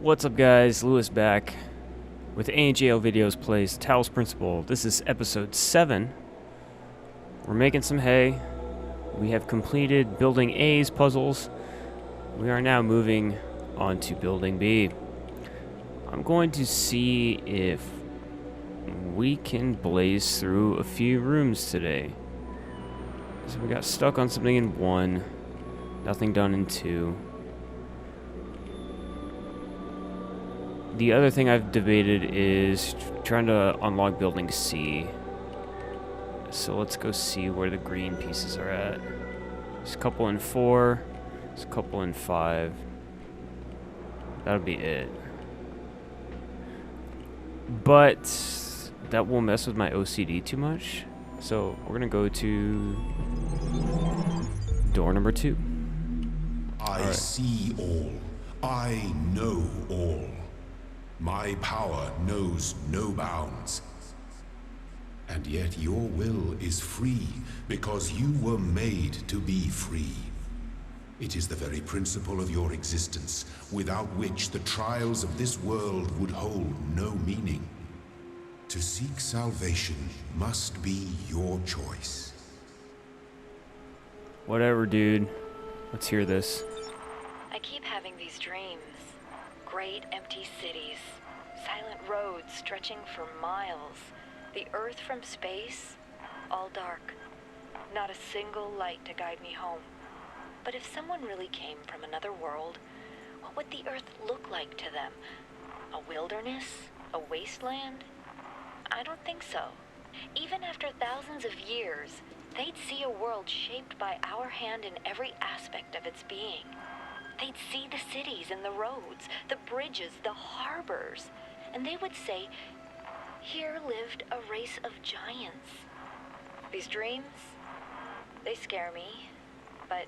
What's up, guys? Lewes back with ANJL Videos Plays Talos Principle. This is episode 7. We're making some hay. We have completed building A's puzzles. We are now moving on to building B. I'm going to see if we can blaze through a few rooms today. So we got stuck on something in 1, nothing done in 2. The other thing I've debated is trying to unlock building C. So let's go see where the green pieces are at. There's a couple in 4. There's a couple in 5. That'll be it. But that will mess with my OCD too much. So we're gonna go to door number 2. I see all. I know all. My power knows no bounds. And yet your will is free because you were made to be free. It is the very principle of your existence, without which the trials of this world would hold no meaning. To seek salvation must be your choice. Whatever, dude. Let's hear this. I keep having these dreams. Great empty cities, silent roads stretching for miles, the earth from space, all dark. Not a single light to guide me home. But if someone really came from another world, what would the earth look like to them? A wilderness? A wasteland? I don't think so. Even after thousands of years, they'd see a world shaped by our hand in every aspect of its being. They'd see the cities and the roads, the bridges, the harbors, and they would say, here lived a race of giants. These dreams, they scare me, but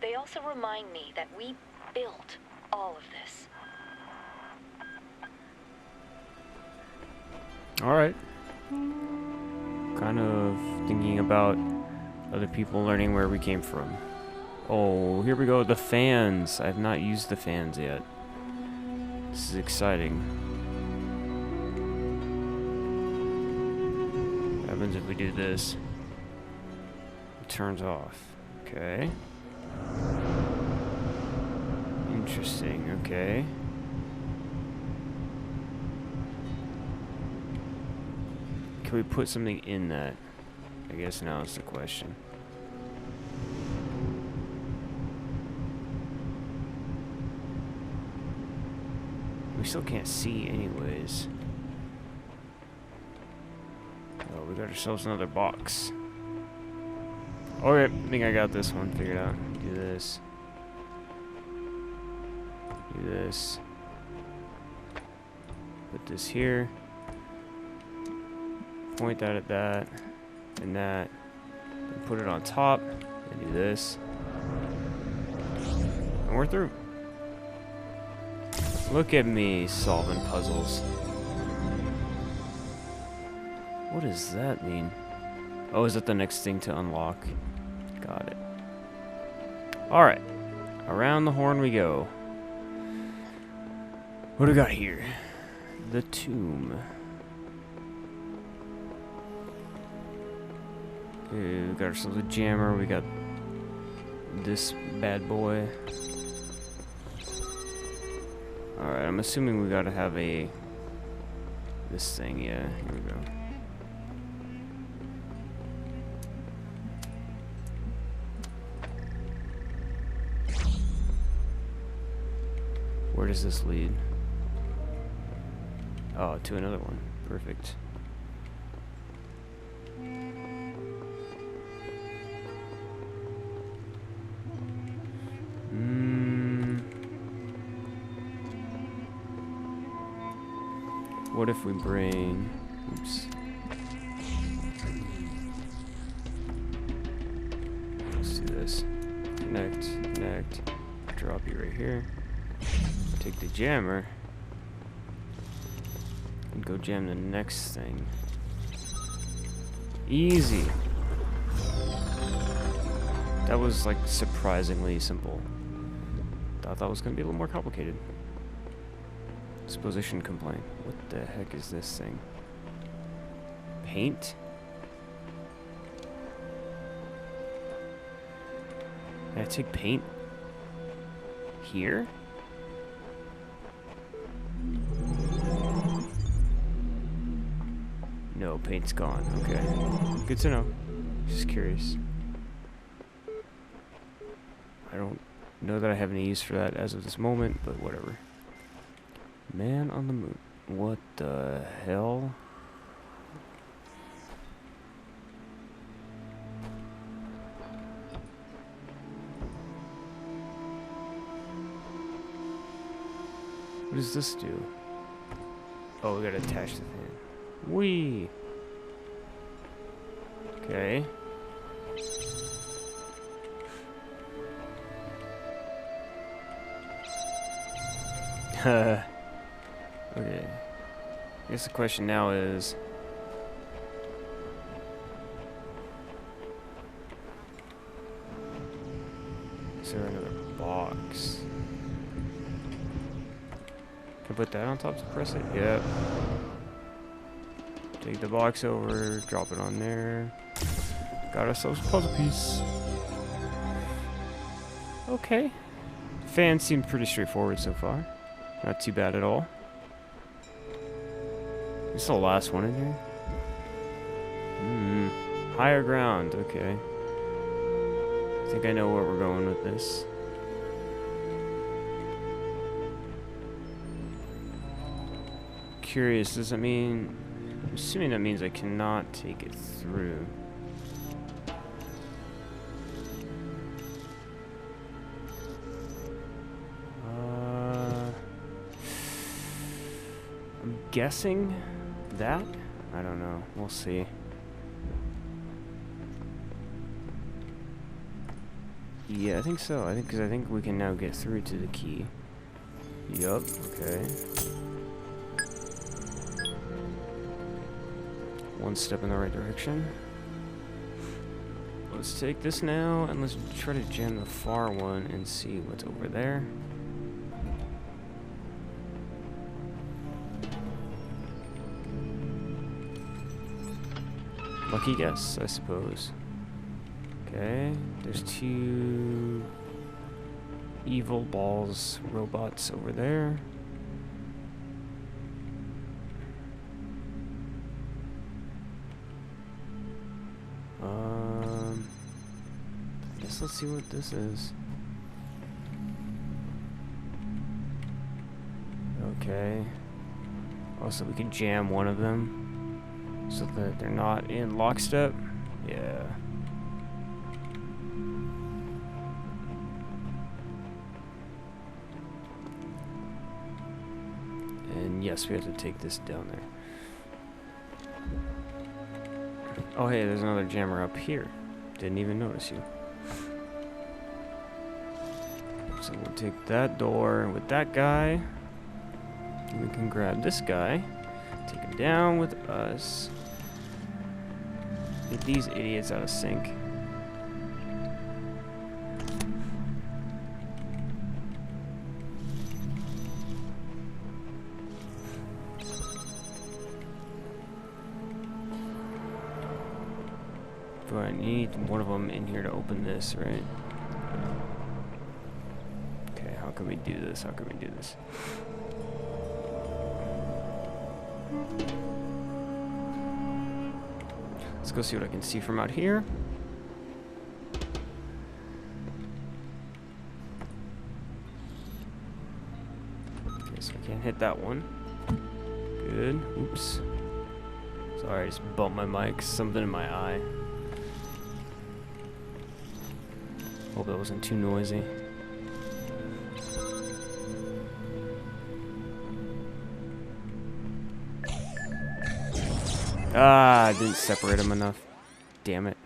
they also remind me that we built all of this. Alright. Kind of thinking about other people learning where we came from. Oh, here we go, the fans. I have not used the fans yet. This is exciting. What happens if we do this? It turns off. Okay. Interesting, okay. Can we put something in that? I guess now is the question. We still can't see anyways. Oh, we got ourselves another box. Okay, I think I got this one figured out. Do this. Do this. Put this here. Point that at that. And that. And put it on top. And do this. And we're through. Look at me solving puzzles. What does that mean? Oh, is that the next thing to unlock? Got it. Alright. Around the horn we go. What do we got here? The tomb. Okay, we got ourselves a jammer. We got this bad boy. Alright, I'm assuming we gotta have this thing, yeah, here we go. Where does this lead? Oh, to another one. Perfect. What if we bring... Oops. Let's do this. Connect. Drop you right here. Take the jammer. And go jam the next thing. Easy. That was like surprisingly simple. Thought that was gonna be a little more complicated. Exposition complaint. What the heck is this thing? Paint? Can I take paint here? No, paint's gone. Okay. Good to know. Just curious. I don't know that I have any use for that as of this moment, but whatever. Man on the moon. What the hell? What does this do? Oh, we gotta attach the fan. Whee! Okay. Okay. I guess the question now is... is there another box? Can I put that on top to press it? Yep. Take the box over, drop it on there. Got ourselves a puzzle piece. Okay. Fan seemed pretty straightforward so far. Not too bad at all. This is the last one in here. Higher ground, okay. I think I know where we're going with this. Curious, does that mean... I'm assuming that means I cannot take it through. I'm guessing that? I don't know. We'll see. Yeah, I think so. Because I think we can now get through to the key. Yup. Okay. One step in the right direction. Let's take this now and let's try to jam the far one and see what's over there. Lucky guess, I suppose. Okay, there's two evil balls robots over there. I guess let's see what this is. Okay. Oh, so we can jam one of them. So that they're not in lockstep? Yeah. And yes, we have to take this down there. Oh hey, there's another jammer up here. Didn't even notice you. So we'll take that door with that guy. And we can grab this guy. Take him down with us. Get these idiots out of sync. Do I need one of them in here to open this, right? Okay, how can we do this? How can we do this? Let's go see what I can see from out here. Okay, so I can't hit that one. Good. Oops. Sorry, I just bumped my mic. Something in my eye. Hope that wasn't too noisy. Ah, I didn't separate them enough. Damn it.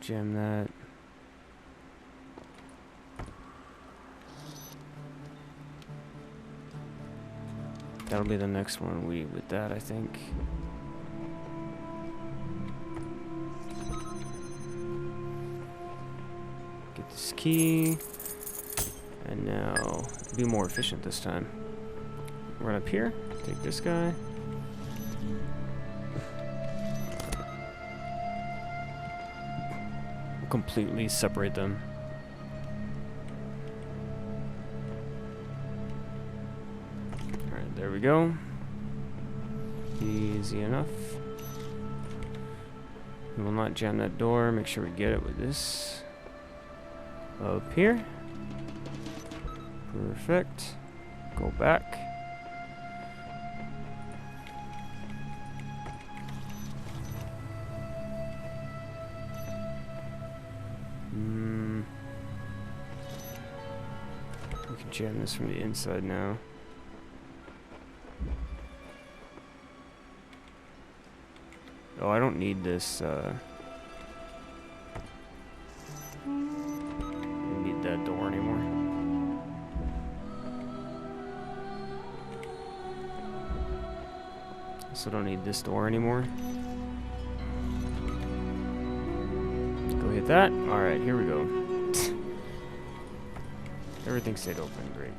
Jam that. That'll be the next one with that, I think. Get this key. And now, be more efficient this time. Run up here, take this guy. We'll completely separate them. Alright, there we go. Easy enough. We will not jam that door. Make sure we get it with this. Up here. Perfect. Go back. We can jam this from the inside now. Oh, I don't need this, I don't need that door anymore. So don't need this door anymore. Go hit that. Alright, here we go. Everything stayed open, great.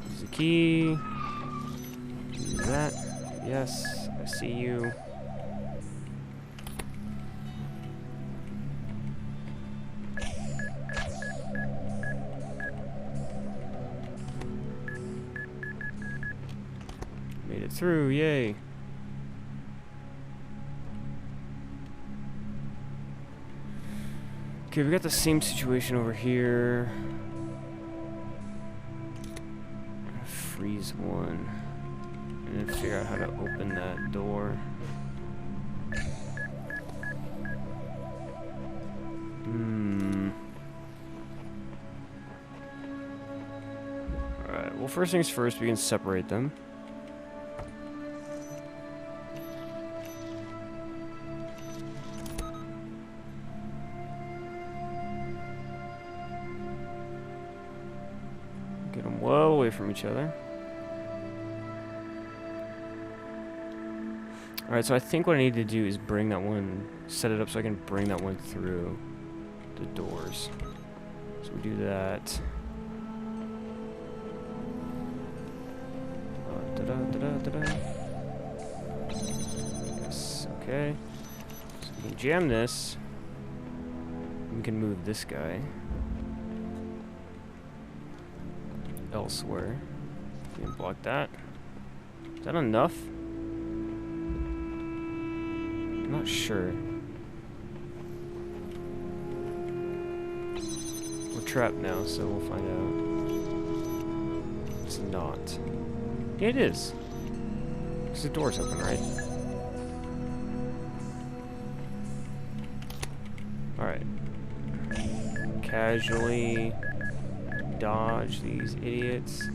Use the key. Use that. Yes, I see you. Made it through, yay. Okay, we got the same situation over here. Freeze one. And then figure out how to open that door. Alright, well, first things first, we can separate them. Get them well away from each other. Alright, so I think what I need to do is bring that one, set it up so I can bring that one through the doors. So we do that. Yes, okay. So we can jam this. We can move this guy elsewhere. We can block that. Is that enough? I'm not sure. We're trapped now, so we'll find out. It's not. Yeah, it is. Because the door's open, right? Alright. Casually dodge these idiots.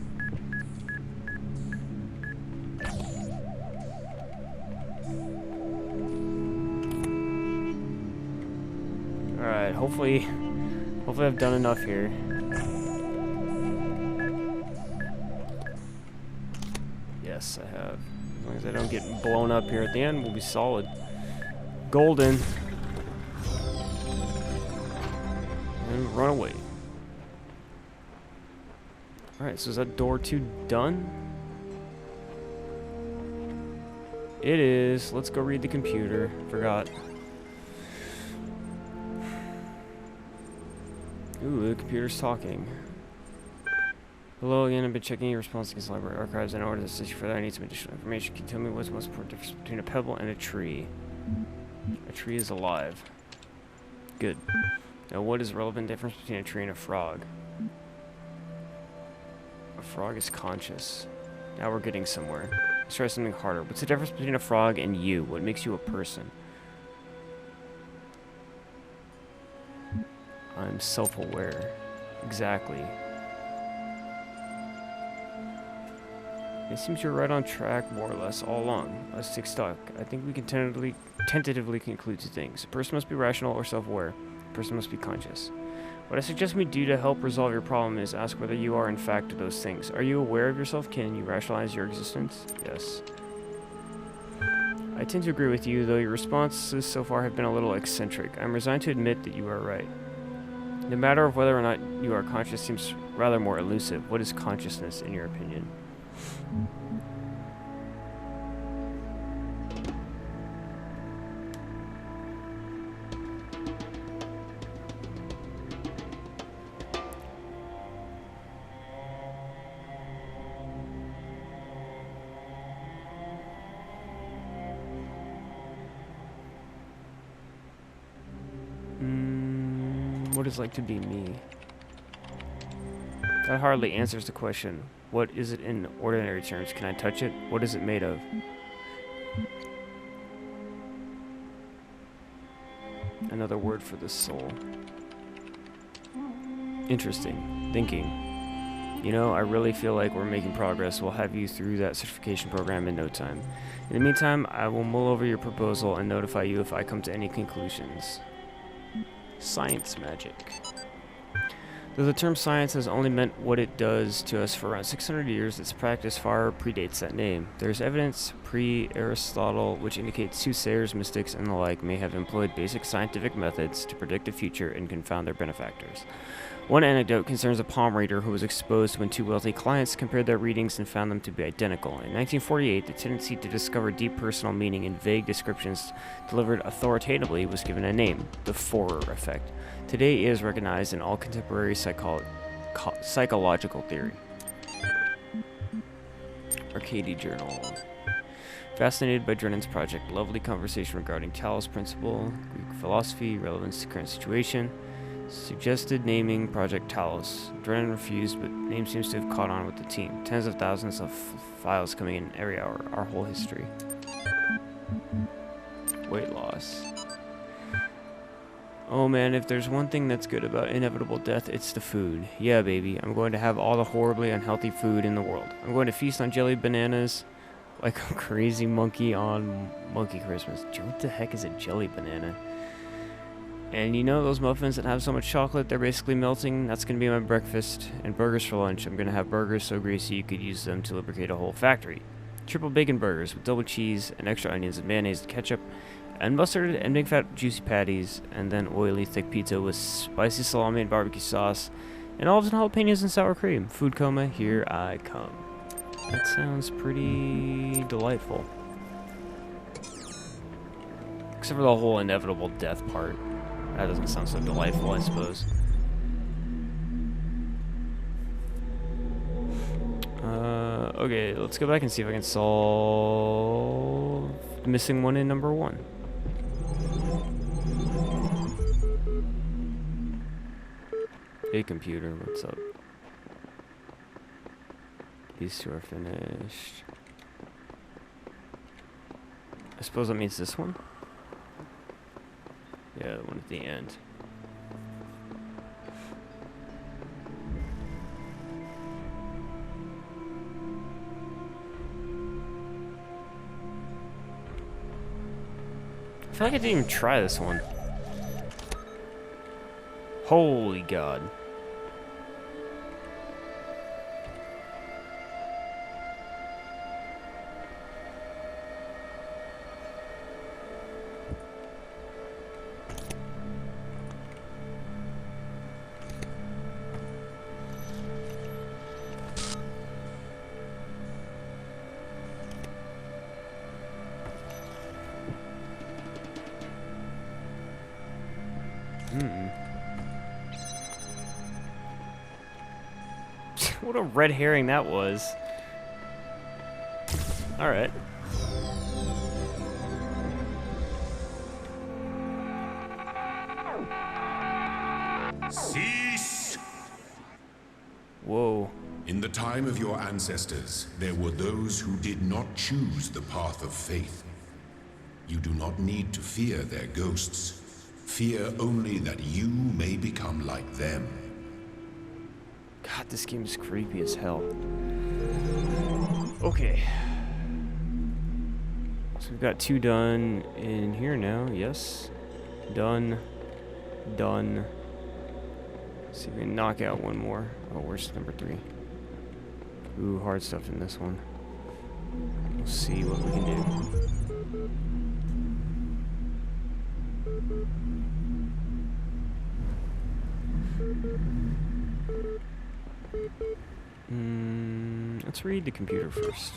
Alright, hopefully I've done enough here. Yes, I have. As long as I don't get blown up here at the end, we'll be solid. Golden. And run away. Alright, so is that door 2 done? It is. Let's go read the computer. Forgot. Ooh, the computer's talking. Hello again, I've been checking your response against library archives. In order to assist you further, I need some additional information. Can you tell me what's the most important difference between a pebble and a tree? A tree is alive. Good. Now, what is the relevant difference between a tree and a frog? A frog is conscious. Now we're getting somewhere. Let's try something harder. What's the difference between a frog and you? What makes you a person? I'm self-aware. Exactly. It seems you're right on track, more or less, all along. Let's take stock. I think we can tentatively conclude 2 things. A person must be rational or self-aware. A person must be conscious. What I suggest we do to help resolve your problem is ask whether you are in fact those things. Are you aware of yourself? Can you rationalize your existence? Yes. I tend to agree with you, though your responses so far have been a little eccentric. I'm resigned to admit that you are right. The matter of whether or not you are conscious seems rather more elusive. What is consciousness, in your opinion? What is like to be me? That hardly answers the question. What is it in ordinary terms? Can I touch it? What is it made of? Another word for the soul. Interesting. Thinking. You know, I really feel like we're making progress. We'll have you through that certification program in no time. In the meantime, I will mull over your proposal and notify you if I come to any conclusions. Science magic. Though the term science has only meant what it does to us for around 600 years, its practice far predates that name. There is evidence pre-Aristotle which indicates soothsayers, mystics, and the like may have employed basic scientific methods to predict the future and confound their benefactors. One anecdote concerns a palm reader who was exposed when two wealthy clients compared their readings and found them to be identical. In 1948, the tendency to discover deep personal meaning in vague descriptions delivered authoritatively was given a name, the Forer effect. Today it is recognized in all contemporary psychological theory. Arcady Journal. Fascinated by Drennan's project. Lovely conversation regarding Talos Principle, Greek philosophy, relevance to current situation. Suggested naming Project Talos. Drennan refused, but name seems to have caught on with the team. Tens of thousands of files coming in every hour. Our whole history. Weight loss. Oh man, if there's one thing that's good about inevitable death, it's the food. Yeah, baby, I'm going to have all the horribly unhealthy food in the world. I'm going to feast on jelly bananas like a crazy monkey on Monkey Christmas. What the heck is a jelly banana? And you know those muffins that have so much chocolate, they're basically melting? That's going to be my breakfast. And burgers for lunch. I'm going to have burgers so greasy you could use them to lubricate a whole factory. Triple bacon burgers with double cheese and extra onions and mayonnaise and ketchup. And mustard and big fat juicy patties. And then oily thick pizza with spicy salami and barbecue sauce. And olives and jalapenos and sour cream. Food coma, here I come. That sounds pretty delightful. Except for the whole inevitable death part. That doesn't sound so delightful, I suppose. Okay, let's go back and see if I can solve the missing one in number 1. Hey computer, what's up? These two are finished. I suppose that means this one? Yeah, the one at the end. I feel like I didn't even try this one. Holy God. What a red herring that was. Alright. Cease! Whoa. In the time of your ancestors, there were those who did not choose the path of faith. You do not need to fear their ghosts. Fear only that you may become like them. God, this game is creepy as hell. Okay. So we've got 2 done in here now. Yes. Done. Done. Let's see if we can knock out one more. Oh, where's number 3? Ooh, hard stuff in this one. We'll see what we can do. let's read the computer first.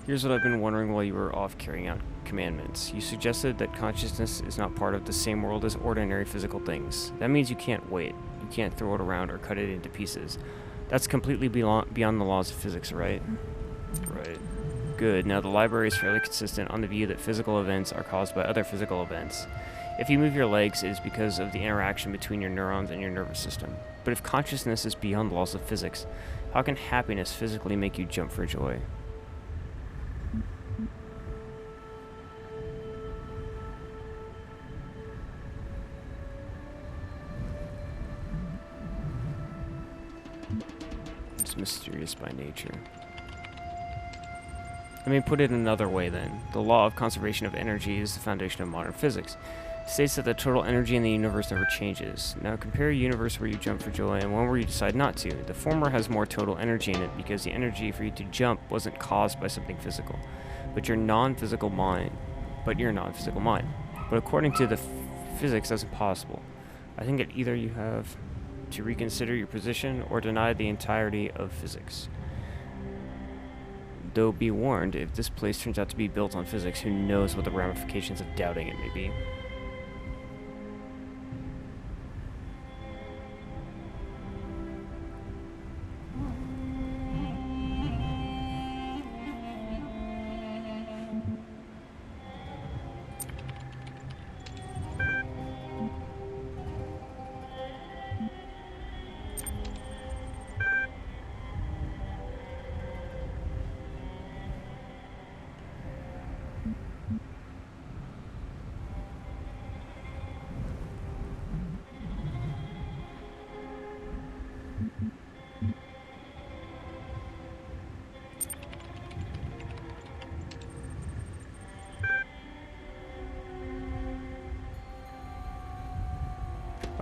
Here's what I've been wondering while you were off carrying out commandments. You suggested that consciousness is not part of the same world as ordinary physical things. That means you can't weigh it. You can't throw it around or cut it into pieces. That's completely beyond the laws of physics, right? Right. Good. Now the library is fairly consistent on the view that physical events are caused by other physical events. If you move your legs, it is because of the interaction between your neurons and your nervous system. But if consciousness is beyond the laws of physics, how can happiness physically make you jump for joy? It's mysterious by nature. Let me put it another way then. The law of conservation of energy is the foundation of modern physics. It states that the total energy in the universe never changes. Now compare a universe where you jump for joy and one where you decide not to. The former has more total energy in it because the energy for you to jump wasn't caused by something physical, but your non-physical mind. But according to the physics, that's impossible. I think that either you have to reconsider your position or deny the entirety of physics. Though be warned, if this place turns out to be built on physics, who knows what the ramifications of doubting it may be.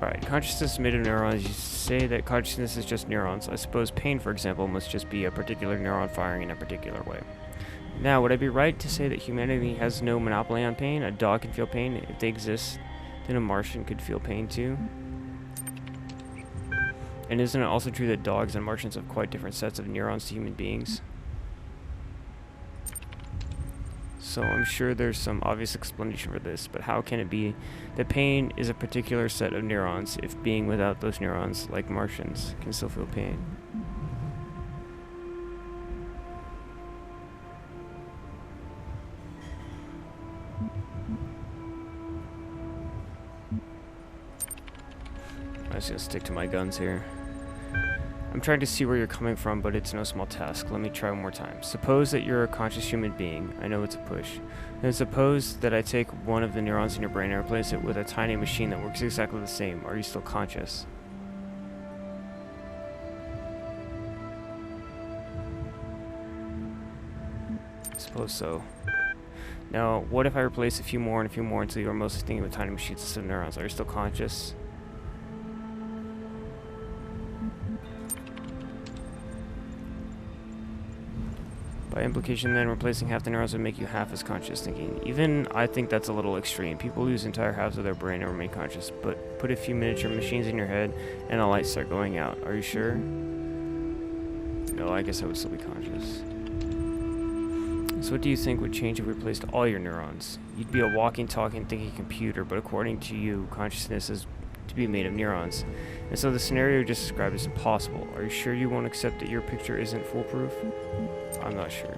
Alright, consciousness is made of neurons. You say that consciousness is just neurons. I suppose pain, for example, must just be a particular neuron firing in a particular way. Now, would I be right to say that humanity has no monopoly on pain? A dog can feel pain. If they exist, then a Martian could feel pain too. And isn't it also true that dogs and Martians have quite different sets of neurons to human beings? So I'm sure there's some obvious explanation for this, but how can it be that pain is a particular set of neurons if being without those neurons, like Martians, can still feel pain? I'm just gonna stick to my guns here. I'm trying to see where you're coming from, but it's no small task. Let me try one more time. Suppose that you're a conscious human being. I know it's a push. And suppose that I take one of the neurons in your brain and replace it with a tiny machine that works exactly the same. Are you still conscious? I suppose so. Now, what if I replace a few more and a few more until you're mostly thinking of tiny machines instead of neurons? Are you still conscious? By implication, then, replacing half the neurons would make you half as conscious thinking. Even I think that's a little extreme. People lose entire halves of their brain and remain conscious, but put a few miniature machines in your head and the lights start going out. Are you sure? No, I guess I would still be conscious. So what do you think would change if we replaced all your neurons? You'd be a walking, talking, thinking computer, but according to you, consciousness is to be made of neurons. And so the scenario you just described is impossible. Are you sure you won't accept that your picture isn't foolproof? I'm not sure.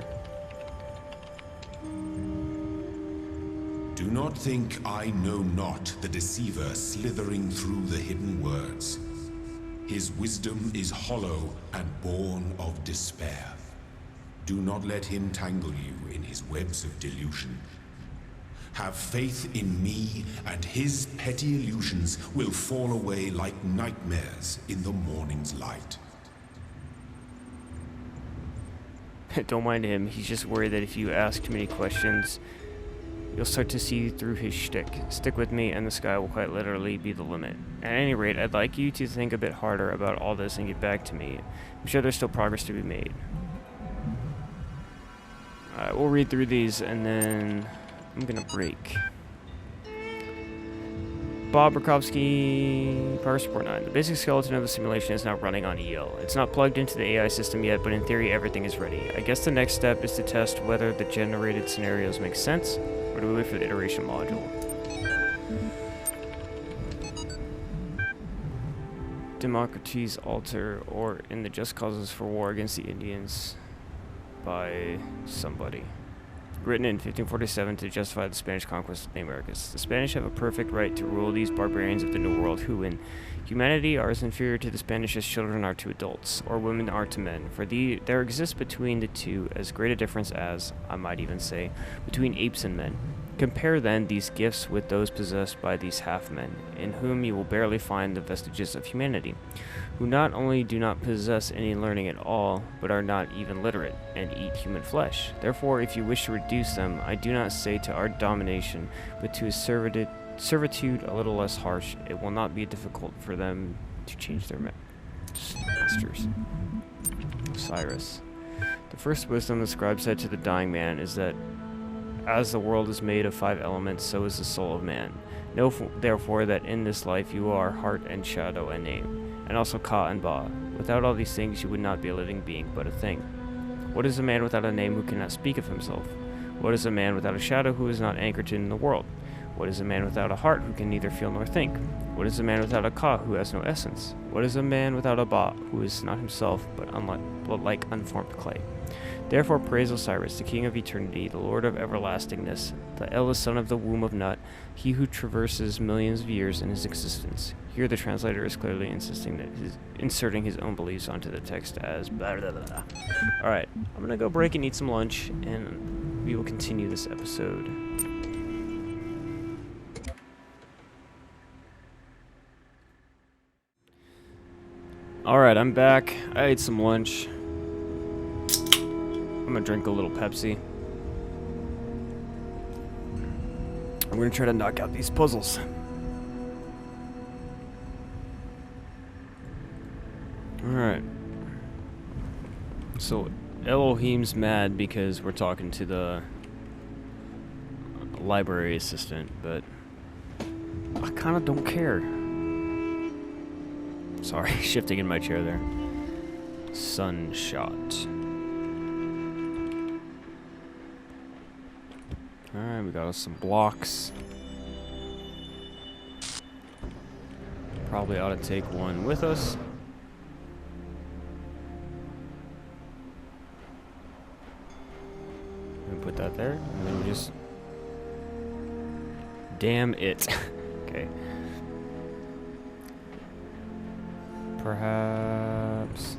Do not think I know not the deceiver slithering through the hidden words. His wisdom is hollow and born of despair. Do not let him tangle you in his webs of delusion. Have faith in me, and his petty illusions will fall away like nightmares in the morning's light. Don't mind him. He's just worried that if you ask too many questions, you'll start to see through his shtick. Stick with me, and the sky will quite literally be the limit. At any rate, I'd like you to think a bit harder about all this and get back to me. I'm sure there's still progress to be made. Alright, we'll read through these, and then I'm gonna break. Bob Rakowski, Power Support 9. The basic skeleton of the simulation is now running on EL. It's not plugged into the AI system yet, but in theory everything is ready. I guess the next step is to test whether the generated scenarios make sense, or do we wait for the iteration module? Democracies alter, or in the just causes for war against the Indians by somebody. Written in 1547 to justify the Spanish conquest of the Americas. The Spanish have a perfect right to rule these barbarians of the New World who, in humanity, are as inferior to the Spanish as children are to adults, or women are to men. For there exists between the two as great a difference as, I might even say, between apes and men. Compare then these gifts with those possessed by these half-men, in whom you will barely find the vestiges of humanity, who not only do not possess any learning at all, but are not even literate, and eat human flesh. Therefore, if you wish to reduce them, I do not say to our domination, but to a servitude a little less harsh, it will not be difficult for them to change their masters. Cyrus. The first wisdom the scribe said to the dying man is that as the world is made of 5 elements, so is the soul of man. Know therefore that in this life you are heart and shadow and name, and also Ka and Ba. Without all these things you would not be a living being, but a thing. What is a man without a name who cannot speak of himself? What is a man without a shadow who is not anchored in the world? What is a man without a heart who can neither feel nor think? What is a man without a Ka who has no essence? What is a man without a Ba who is not himself, but like unformed clay? Therefore praise Osiris, the king of eternity, the lord of everlastingness, the eldest son of the womb of Nut, he who traverses millions of years in his existence. Here the translator is clearly inserting his own beliefs onto the text as blah, blah, blah, blah. Alright, I'm gonna go break and eat some lunch, and we will continue this episode. Alright, I'm back. I ate some lunch. I'm gonna drink a little Pepsi. I'm gonna try to knock out these puzzles. Alright. So, Elohim's mad because we're talking to the library assistant, but I kinda don't care. Sorry, shifting in my chair there. Sunshot. Alright, we got us some blocks. Probably ought to take one with us. We put that there, and then we just... Damn it. Okay. Perhaps...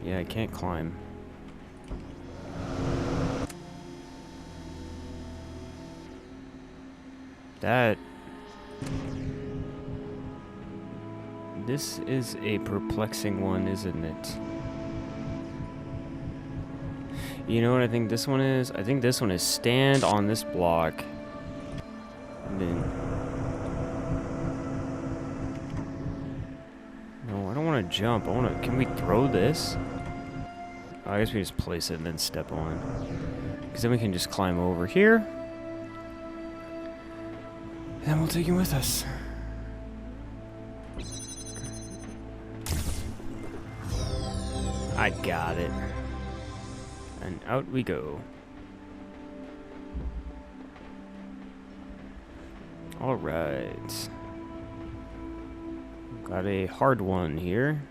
Yeah, I can't climb. This is a perplexing one, isn't it? You know what I think this one is? I think this one is stand on this block. And then... No, I don't want to jump. Can we throw this? Oh, I guess we just place it and then step on. Because then we can just climb over here. And then we'll take him with us. I got it. And out we go. Alright. Got a hard one here.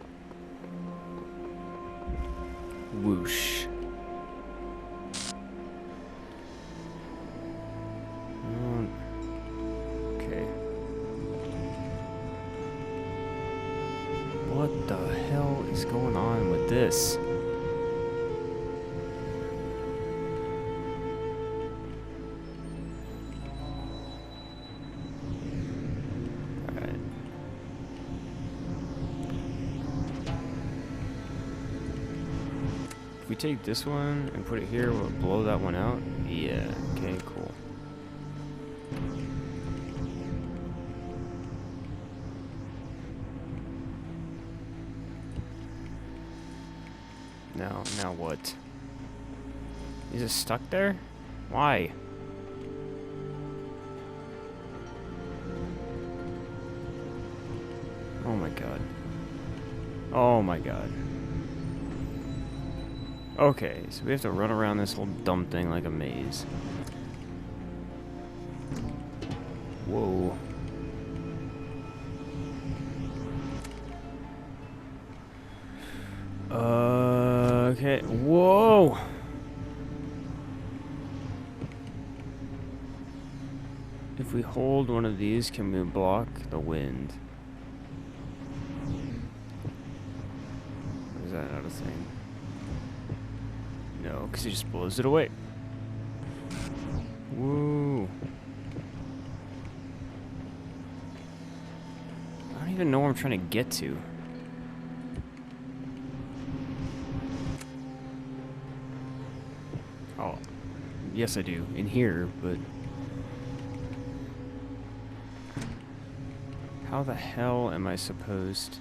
Whoosh. Okay. What the hell is going on with this? Alright. If we take this one and put it here, will it blow that one out? Yeah, okay, cool. Now what? Is it stuck there? Why? Oh my god. Oh my god. Okay, so we have to run around this whole dumb thing like a maze. Whoa. Okay. Whoa! If we hold one of these, can we block the wind? Or is that not a thing? No, because it just blows it away. Woo! I don't even know where I'm trying to get to. Oh, yes I do. In here, but... how the hell am I supposed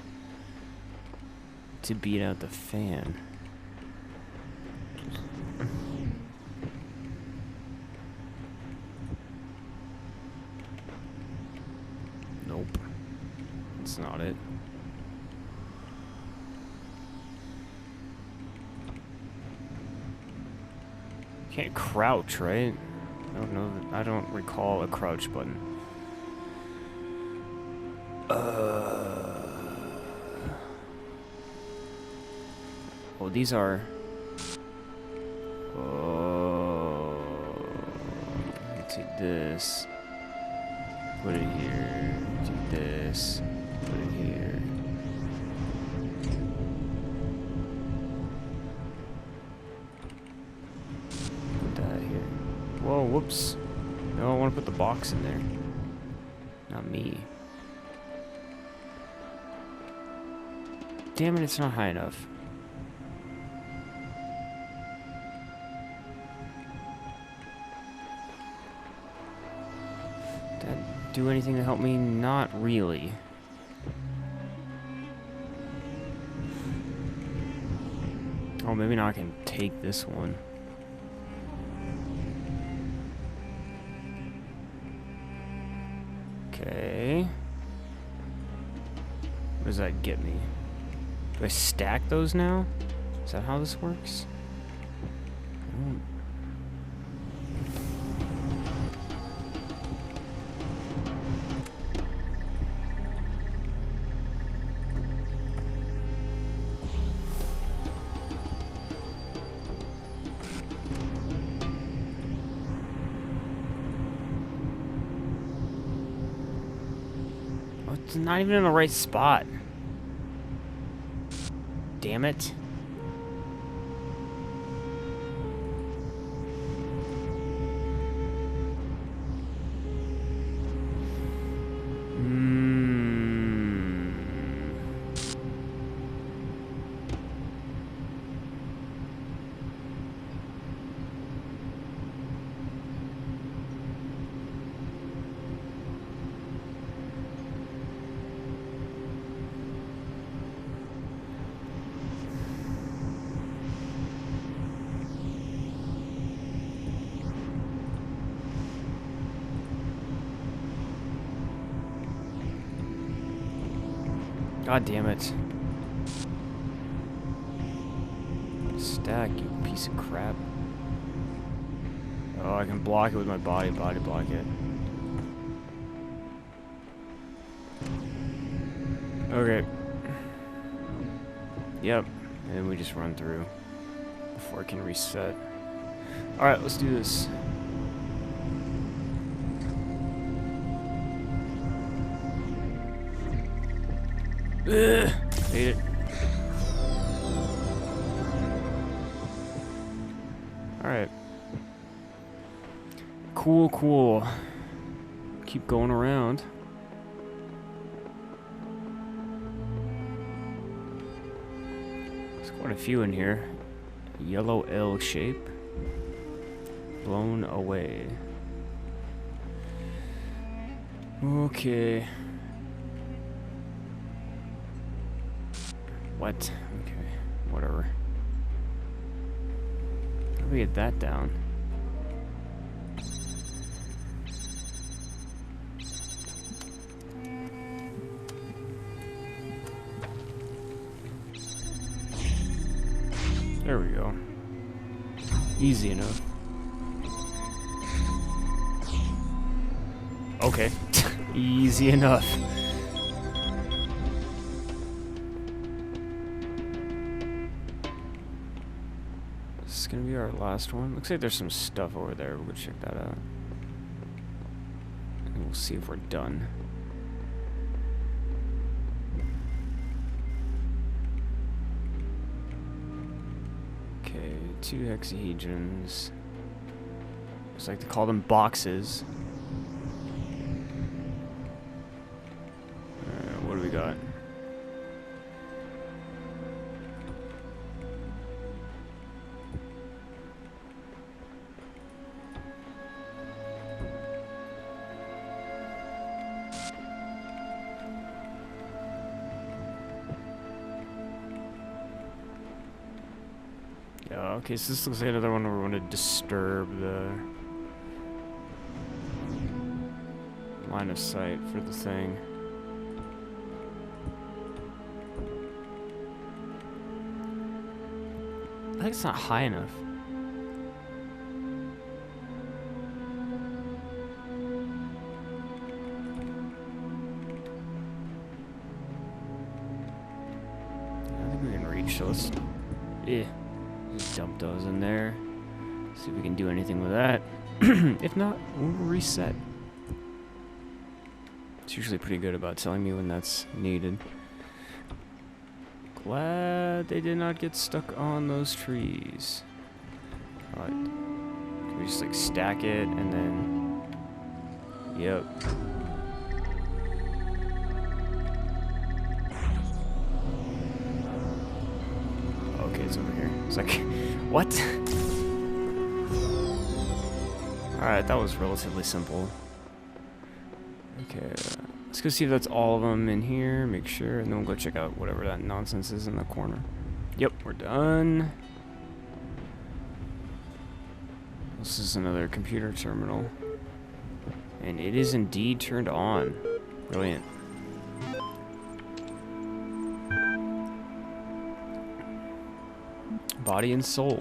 to beat out the fan? Nope. That's not it. Can't crouch, right? I don't know. I don't recall a crouch button. Oh, these are... oh... take this. Put it here. Take this. Put it here. Put that here. Whoa, whoops. No, I want to put the box in there. Not me. Damn it, it's not high enough. Did that do anything to help me? Not really. Oh, maybe now I can take this one. Okay. What does that get me? Do I stack those now? Is that how this works? Oh, it's not even in the right spot. Damn it. God damn it. Stack, you piece of crap. Oh, I can block it with my body block it. Okay. Yep. And we just run through before it can reset. Alright, let's do this. Ugh, made it. Alright. Cool, cool. Keep going around. There's quite a few in here. Yellow L shape. Blown away. Okay. What? Okay, whatever. How do we get that down? There we go. Easy enough. Okay. Easy enough. This is gonna be our last one. Looks like there's some stuff over there. We'll go check that out. And we'll see if we're done. Okay, 2 hexahedrons. Looks like they call them boxes. What do we got? Yeah, okay, so this looks like another one where we want to disturb the line of sight for the thing. I think it's not high enough. I think we can reach, so let's just dump those in there. See if we can do anything with that. If not, we'll reset. It's usually pretty good about telling me when that's needed. Glad they did not get stuck on those trees. Alright. Can we just like stack it and then... Yep. Okay, it's over here. It's like, what? Alright, that was relatively simple. Okay, let's go see if that's all of them in here, make sure, and then we'll go check out whatever that nonsense is in the corner. Yep, we're done. This is another computer terminal. And it is indeed turned on. Brilliant. Body and soul.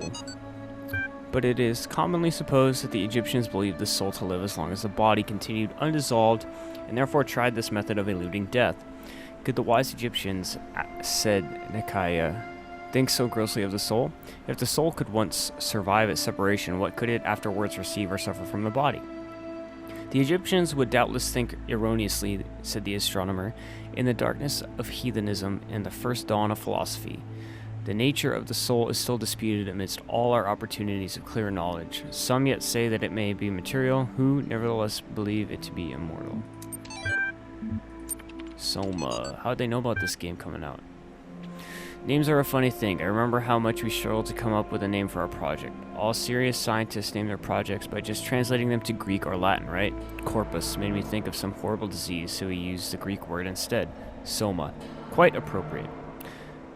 But it is commonly supposed that the Egyptians believed the soul to live as long as the body continued undissolved, and therefore tried this method of eluding death. Could the wise Egyptians, said Nikaya, think so grossly of the soul? If the soul could once survive its separation, what could it afterwards receive or suffer from the body? The Egyptians would doubtless think erroneously, said the astronomer, in the darkness of heathenism and the first dawn of philosophy. The nature of the soul is still disputed amidst all our opportunities of clear knowledge. Some yet say that it may be material, who nevertheless believe it to be immortal. Soma. How'd they know about this game coming out? Names are a funny thing. I remember how much we struggled to come up with a name for our project. All serious scientists name their projects by just translating them to Greek or Latin, right? Corpus made me think of some horrible disease, so we used the Greek word instead. Soma. Quite appropriate.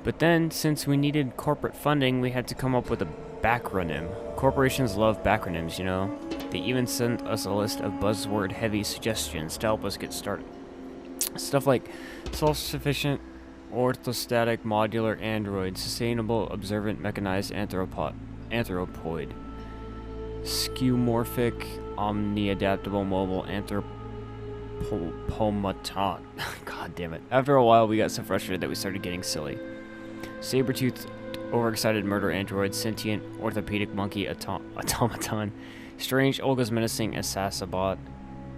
But then, since we needed corporate funding, we had to come up with a backronym. Corporations love backronyms, you know. They even sent us a list of buzzword-heavy suggestions to help us get started. Stuff like self-sufficient, orthostatic, modular android, sustainable, observant, mechanized anthropoid, skeuomorphic, omni-adaptable, mobile anthropomaton. God damn it. After a while, we got so frustrated that we started getting silly. Saber-toothed, overexcited murder android, sentient, orthopedic monkey automaton, strange, Olga's menacing assassinbot,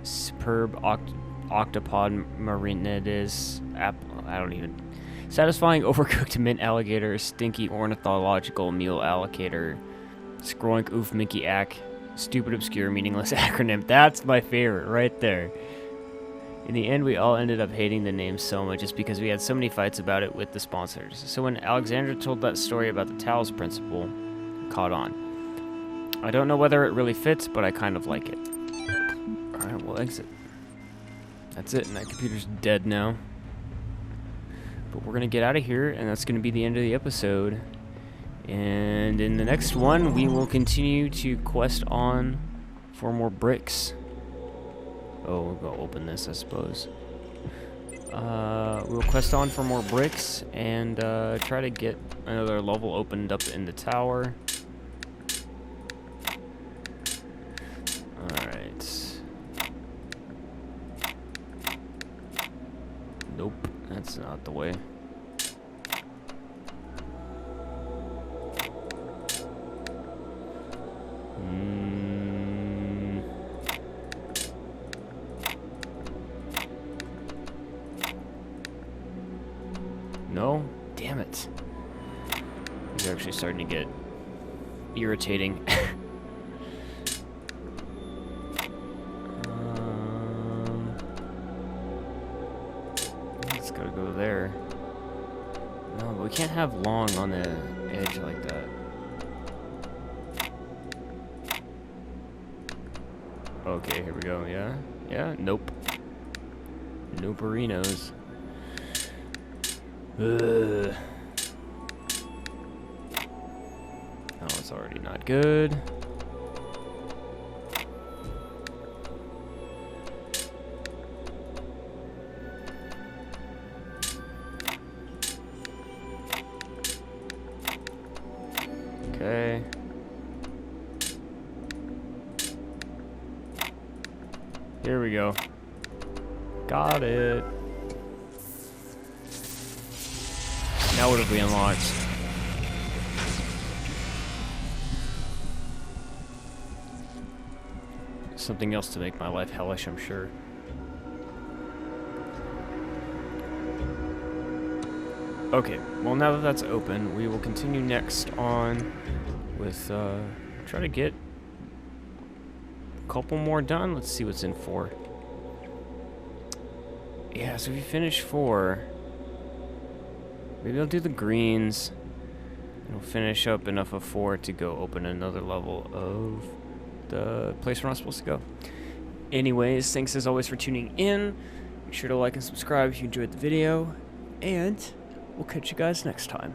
superb octopod marinids, satisfying overcooked mint alligator, stinky ornithological meal allocator, scroink oof minky ack, stupid obscure meaningless acronym. That's my favorite right there. In the end, we all ended up hating the name Soma just because we had so many fights about it with the sponsors. So when Alexandra told that story about the Talos Principle, it caught on. I don't know whether it really fits, but I kind of like it. Alright, we'll exit. That's it, and that computer's dead now. But we're going to get out of here, and that's going to be the end of the episode. And in the next one, we will continue to quest on for more bricks. Oh, we'll go open this, I suppose. We'll quest on for more bricks and try to get another level opened up in the tower. Alright. Nope, that's not the way. No? Damn it. These are actually starting to get irritating. It's gotta go there. No, but we can't have long on the edge like that. Okay, here we go. Yeah? Yeah? Nope. Nooperinos. Ugh. Oh, it's already not good. Okay. Here we go. Got it. Now what have we unlocked? Something else to make my life hellish, I'm sure. Okay, well now that that's open, we will continue next on with, try to get a couple more done. Let's see what's in 4. Yeah, so if you finish 4... maybe I'll do the greens. And we'll finish up enough of 4 to go open another level of the place we're not supposed to go. Anyways, thanks as always for tuning in. Make sure to like and subscribe if you enjoyed the video. And we'll catch you guys next time.